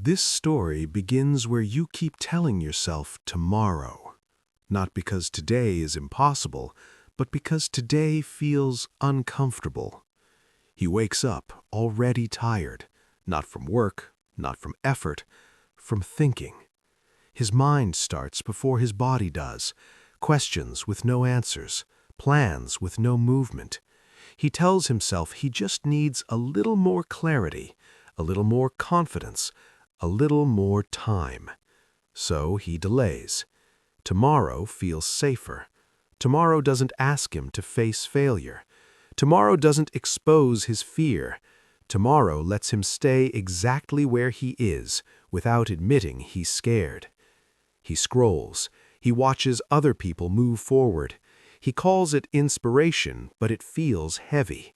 This story begins where you keep telling yourself tomorrow. Not because today is impossible, but because today feels uncomfortable. He wakes up already tired, not from work, not from effort, from thinking. His mind starts before his body does, questions with no answers, plans with no movement. He tells himself he just needs a little more clarity, a little more confidence, a little more time. So he delays. Tomorrow feels safer. Tomorrow doesn't ask him to face failure. Tomorrow doesn't expose his fear. Tomorrow lets him stay exactly where he is without admitting he's scared. He scrolls. He watches other people move forward. He calls it inspiration, but it feels heavy.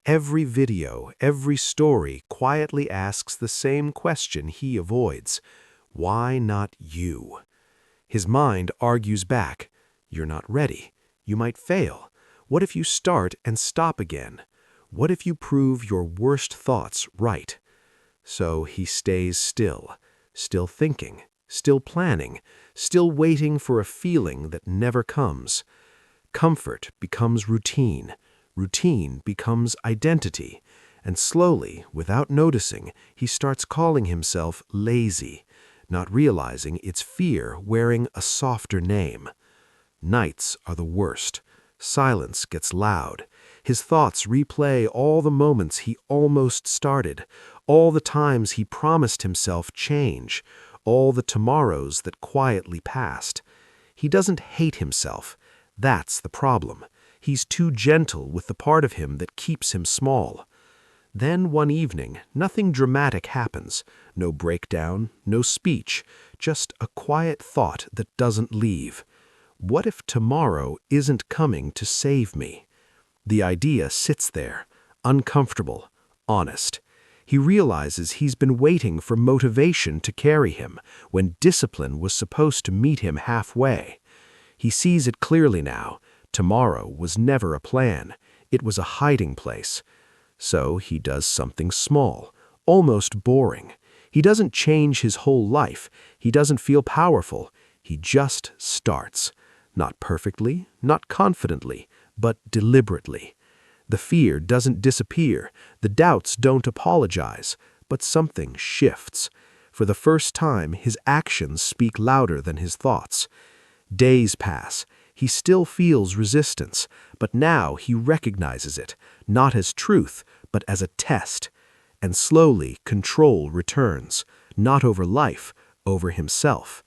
Every video, every story quietly asks the same question he avoids. Why not you? His mind argues back. You're not ready. You might fail. What if you start and stop again? What if you prove your worst thoughts right? So he stays still thinking, still planning, still waiting for a feeling that never comes. Comfort becomes routine. Routine becomes identity. And slowly, without noticing, he starts calling himself lazy, not realizing it's fear wearing a softer name. Nights are the worst. Silence gets loud. His thoughts replay all the moments he almost started, all the times he promised himself change, all the tomorrows that quietly passed. He doesn't hate himself. That's the problem. He's too gentle with the part of him that keeps him small. Then one evening, nothing dramatic happens. No breakdown, no speech, just a quiet thought that doesn't leave. What if tomorrow isn't coming to save me? The idea sits there, uncomfortable, honest. He realizes he's been waiting for motivation to carry him when discipline was supposed to meet him halfway. He sees it clearly now. Tomorrow was never a plan. It was a hiding place. So he does something small, almost boring. He doesn't change his whole life. He doesn't feel powerful. He just starts. Not perfectly, not confidently, but deliberately. The fear doesn't disappear. The doubts don't apologize. But something shifts. For the first time, his actions speak louder than his thoughts. Days pass. He still feels resistance, but now he recognizes it, not as truth, but as a test. And slowly, control returns, not over life, over himself.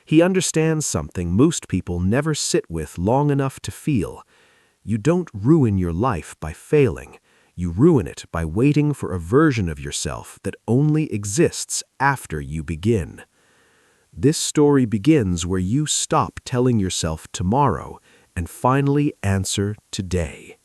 He understands something most people never sit with long enough to feel. You don't ruin your life by failing. You ruin it by waiting for a version of yourself that only exists after you begin. This story begins where you stop telling yourself tomorrow and finally answer today.